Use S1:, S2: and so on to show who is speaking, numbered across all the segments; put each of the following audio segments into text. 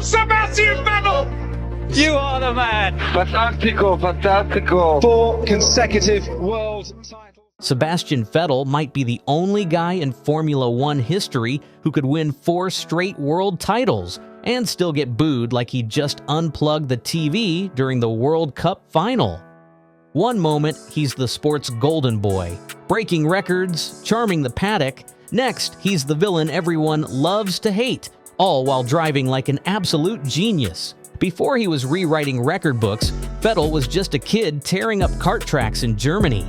S1: Sebastian Vettel!
S2: You are the man!
S3: Fantastico, fantastico.
S1: 4 consecutive world titles.
S4: Sebastian Vettel might be the only guy in Formula One history who could win 4 straight world titles and still get booed like he just unplugged the TV during the World Cup final. One moment, he's the sport's golden boy, breaking records, charming the paddock. Next, he's the villain everyone loves to hate, all while driving like an absolute genius. Before he was rewriting record books, Vettel was just a kid tearing up kart tracks in Germany.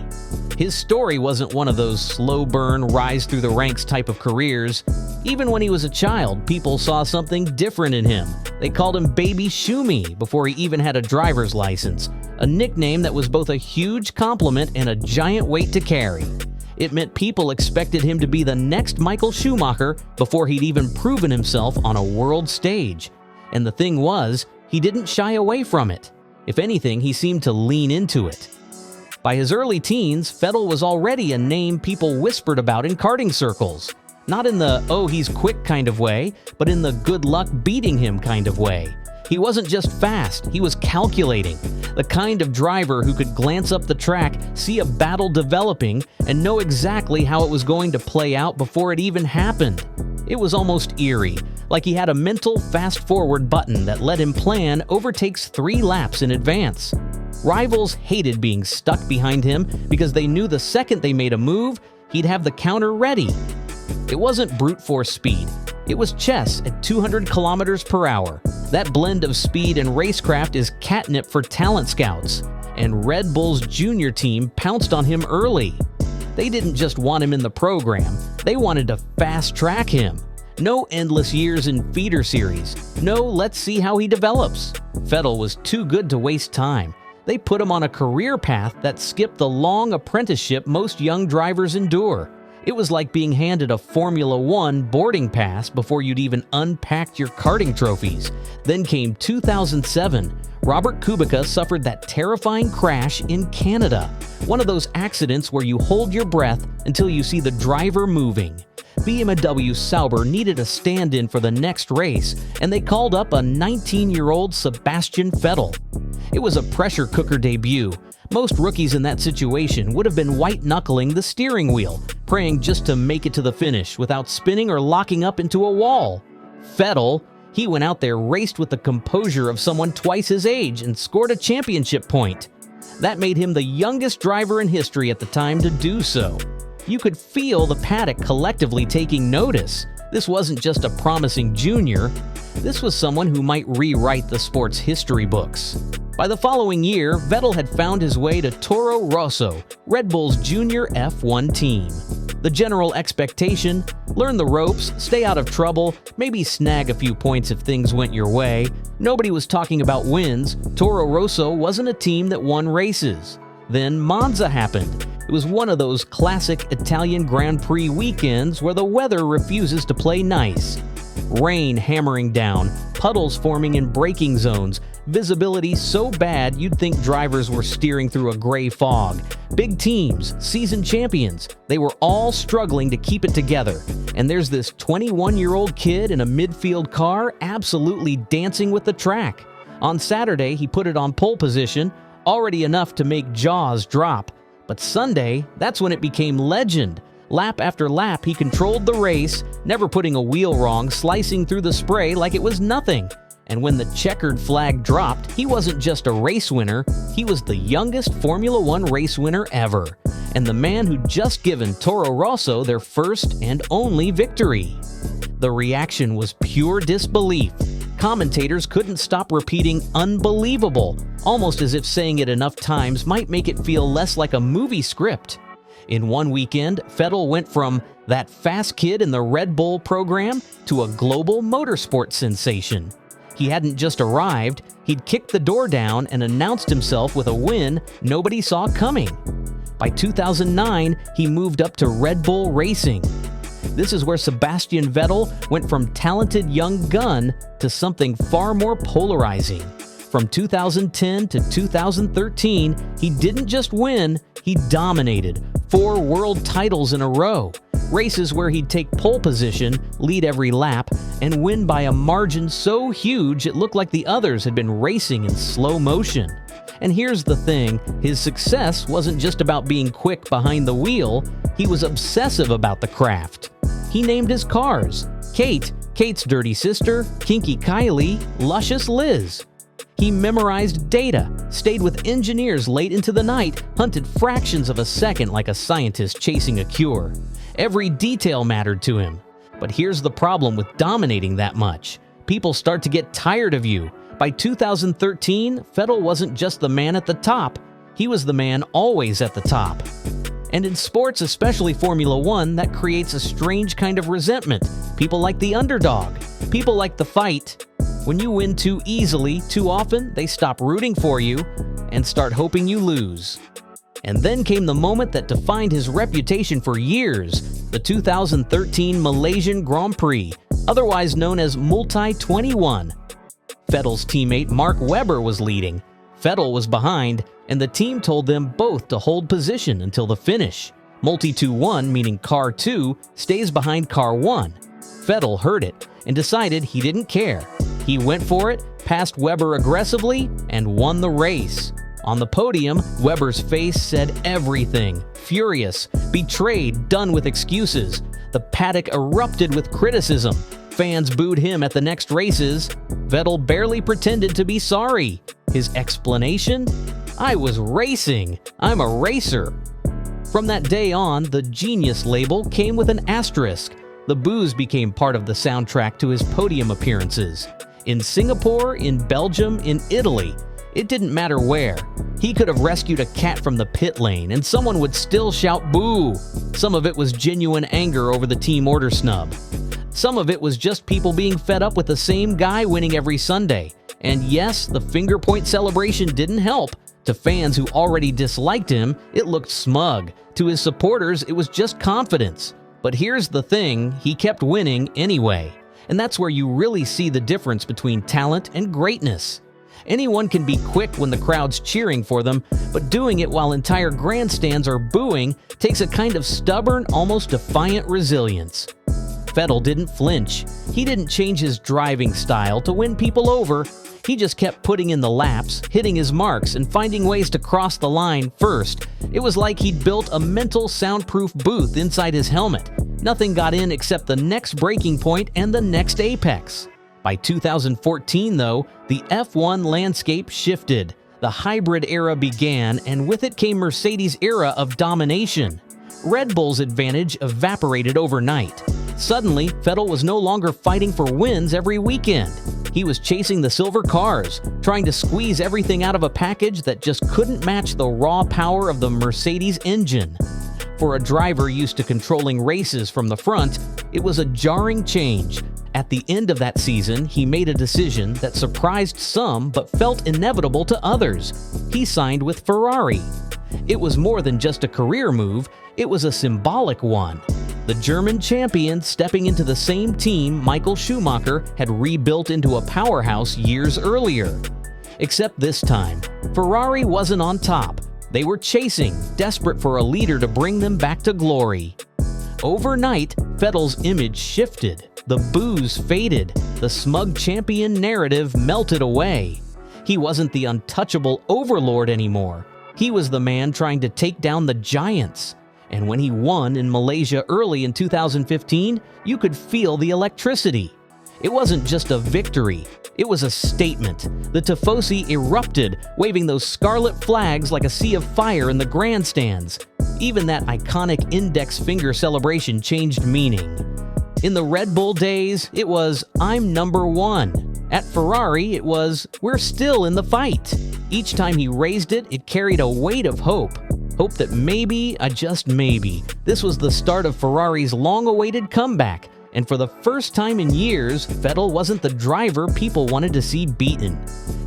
S4: His story wasn't one of those slow burn, rise through the ranks type of careers. Even when he was a child, people saw something different in him. They called him Baby Shumi before he even had a driver's license, a nickname that was both a huge compliment and a giant weight to carry. It meant people expected him to be the next Michael Schumacher before he'd even proven himself on a world stage. And the thing was, he didn't shy away from it. If anything, he seemed to lean into it. By his early teens, Vettel was already a name people whispered about in karting circles. Not in the, oh, he's quick kind of way, but in the good luck beating him kind of way. He wasn't just fast, he was calculating. The kind of driver who could glance up the track, see a battle developing, and know exactly how it was going to play out before it even happened. It was almost eerie, like he had a mental fast-forward button that let him plan overtakes 3 laps in advance. Rivals hated being stuck behind him because they knew the second they made a move, he'd have the counter ready. It wasn't brute force speed. It was chess at 200 kilometers per hour. That blend of speed and racecraft is catnip for talent scouts. And Red Bull's junior team pounced on him early. They didn't just want him in the program, they wanted to fast-track him. No endless years in feeder series. No, let's see how he develops. Vettel was too good to waste time. They put him on a career path that skipped the long apprenticeship most young drivers endure. It was like being handed a Formula One boarding pass before you'd even unpacked your karting trophies. Then came 2007. Robert Kubica suffered that terrifying crash in Canada. One of those accidents where you hold your breath until you see the driver moving. BMW Sauber needed a stand-in for the next race, and they called up a 19-year-old Sebastian Vettel. It was a pressure cooker debut. Most rookies in that situation would have been white-knuckling the steering wheel, praying just to make it to the finish without spinning or locking up into a wall. Vettel, he went out there, raced with the composure of someone twice his age, and scored a championship point. That made him the youngest driver in history at the time to do so. You could feel the paddock collectively taking notice. This wasn't just a promising junior. This was someone who might rewrite the sport's history books. By the following year, Vettel had found his way to Toro Rosso, Red Bull's junior F1 team. The general expectation: learn the ropes, stay out of trouble, maybe snag a few points if things went your way. Nobody was talking about wins. Toro Rosso wasn't a team that won races. Then Monza happened. It was one of those classic Italian Grand Prix weekends where the weather refuses to play nice. Rain hammering down, puddles forming in braking zones, visibility so bad you'd think drivers were steering through a gray fog. Big teams, seasoned champions, they were all struggling to keep it together. And there's this 21-year-old kid in a midfield car absolutely dancing with the track. On Saturday, he put it on pole position, already enough to make jaws drop. But Sunday, that's when it became legend. Lap after lap, he controlled the race, never putting a wheel wrong, slicing through the spray like it was nothing. And when the checkered flag dropped, he wasn't just a race winner, he was the youngest Formula One race winner ever, and the man who'd just given Toro Rosso their first and only victory. The reaction was pure disbelief. Commentators couldn't stop repeating "unbelievable," almost as if saying it enough times might make it feel less like a movie script. In one weekend, Vettel went from that fast kid in the Red Bull program to a global motorsport sensation. He hadn't just arrived, he'd kicked the door down and announced himself with a win nobody saw coming. By 2009, he moved up to Red Bull Racing. This is where Sebastian Vettel went from talented young gun to something far more polarizing. From 2010 to 2013, he didn't just win, he dominated. 4 world titles in a row. races where he'd take pole position, lead every lap, and win by a margin so huge it looked like the others had been racing in slow motion. And here's the thing, his success wasn't just about being quick behind the wheel, he was obsessive about the craft. He named his cars Kate, Kate's dirty sister, Kinky Kylie, Luscious Liz. He memorized data, stayed with engineers late into the night, hunted fractions of a second like a scientist chasing a cure. Every detail mattered to him. But here's the problem with dominating that much. People start to get tired of you. By 2013, Vettel wasn't just the man at the top, he was the man always at the top. And in sports, especially Formula One, that creates a strange kind of resentment. People like the underdog. People like the fight. When you win too easily, too often, they stop rooting for you and start hoping you lose. And then came the moment that defined his reputation for years, the 2013 Malaysian Grand Prix, otherwise known as Multi-21. Vettel's teammate Mark Webber was leading, Vettel was behind, and the team told them both to hold position until the finish. Multi-2-1, meaning Car 2, stays behind Car 1. Vettel heard it and decided he didn't care. He went for it, passed Webber aggressively, and won the race. On the podium, Webber's face said everything. Furious, betrayed, done with excuses. The paddock erupted with criticism. Fans booed him at the next races. Vettel barely pretended to be sorry. His explanation? I was racing. I'm a racer. From that day on, the Genius label came with an asterisk. The boos became part of the soundtrack to his podium appearances. In Singapore, in Belgium, in Italy, it didn't matter where. He could have rescued a cat from the pit lane and someone would still shout boo. Some of it was genuine anger over the team order snub. Some of it was just people being fed up with the same guy winning every Sunday. And yes, the finger point celebration didn't help. To fans who already disliked him, it looked smug. To his supporters, it was just confidence. But here's the thing, he kept winning anyway. And that's where you really see the difference between talent and greatness. Anyone can be quick when the crowd's cheering for them, but doing it while entire grandstands are booing takes a kind of stubborn, almost defiant resilience. Vettel didn't flinch. He didn't change his driving style to win people over. He just kept putting in the laps, hitting his marks, and finding ways to cross the line first. It was like he'd built a mental soundproof booth inside his helmet. Nothing got in except the next breaking point and the next apex. By 2014, though, the F1 landscape shifted. The hybrid era began, and with it came Mercedes' era of domination. Red Bull's advantage evaporated overnight. Suddenly, Vettel was no longer fighting for wins every weekend. He was chasing the silver cars, trying to squeeze everything out of a package that just couldn't match the raw power of the Mercedes engine. For a driver used to controlling races from the front, it was a jarring change. At the end of that season, he made a decision that surprised some but felt inevitable to others. He signed with Ferrari. It was more than just a career move, it was a symbolic one. The German champion stepping into the same team Michael Schumacher had rebuilt into a powerhouse years earlier. Except this time, Ferrari wasn't on top. They were chasing, desperate for a leader to bring them back to glory. Overnight, Vettel's image shifted. The boos faded. The smug champion narrative melted away. He wasn't the untouchable overlord anymore. He was the man trying to take down the giants. And when he won in Malaysia early in 2015, you could feel the electricity. It wasn't just a victory, it was a statement. The Tifosi erupted, waving those scarlet flags like a sea of fire in the grandstands. Even that iconic index finger celebration changed meaning. In the Red Bull days, it was, "I'm number one." At Ferrari, it was, "We're still in the fight." Each time he raised it, it carried a weight of hope. Hope that maybe, just maybe, this was the start of Ferrari's long-awaited comeback. And for the first time in years, Vettel wasn't the driver people wanted to see beaten.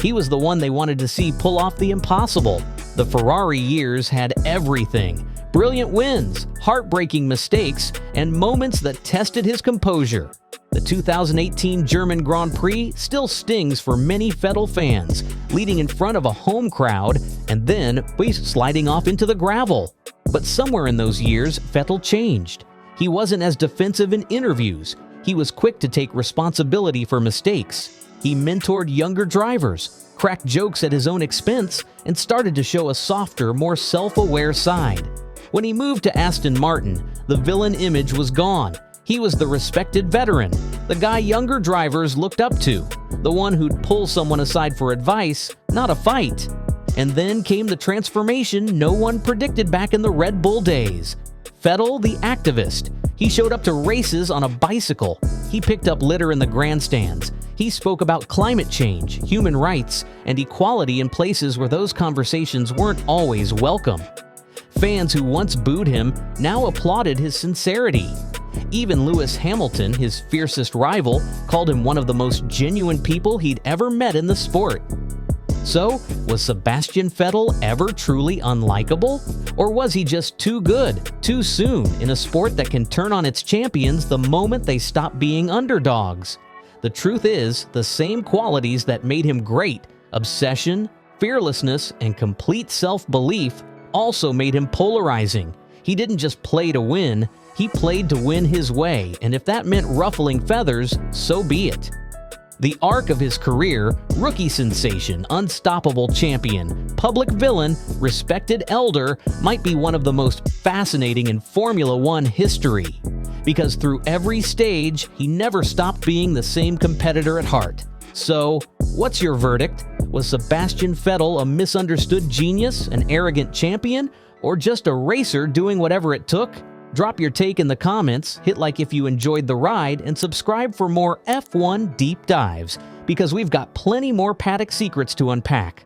S4: He was the one they wanted to see pull off the impossible. The Ferrari years had everything. Brilliant wins, heartbreaking mistakes, and moments that tested his composure. The 2018 German Grand Prix still stings for many Vettel fans, leading in front of a home crowd and then sliding off into the gravel. But somewhere in those years, Vettel changed. He wasn't as defensive in interviews. He was quick to take responsibility for mistakes. He mentored younger drivers, cracked jokes at his own expense, and started to show a softer, more self-aware side. When he moved to Aston Martin, the villain image was gone. He was the respected veteran, the guy younger drivers looked up to, the one who'd pull someone aside for advice, not a fight. And then came the transformation no one predicted back in the Red Bull days. Vettel, the activist. He showed up to races on a bicycle. He picked up litter in the grandstands. He spoke about climate change, human rights, and equality in places where those conversations weren't always welcome. Fans who once booed him now applauded his sincerity. Even Lewis Hamilton, his fiercest rival, called him one of the most genuine people he'd ever met in the sport. So, was Sebastian Vettel ever truly unlikable? Or was he just too good, too soon, in a sport that can turn on its champions the moment they stop being underdogs? The truth is, the same qualities that made him great, obsession, fearlessness, and complete self-belief, also made him polarizing. He didn't just play to win, he played to win his way, and if that meant ruffling feathers, so be it. The arc of his career, rookie sensation, unstoppable champion, public villain, respected elder, might be one of the most fascinating in Formula One history. Because through every stage, he never stopped being the same competitor at heart. So, what's your verdict? Was Sebastian Vettel a misunderstood genius, an arrogant champion, or just a racer doing whatever it took? Drop your take in the comments, hit like if you enjoyed the ride, and subscribe for more F1 deep dives, because we've got plenty more paddock secrets to unpack.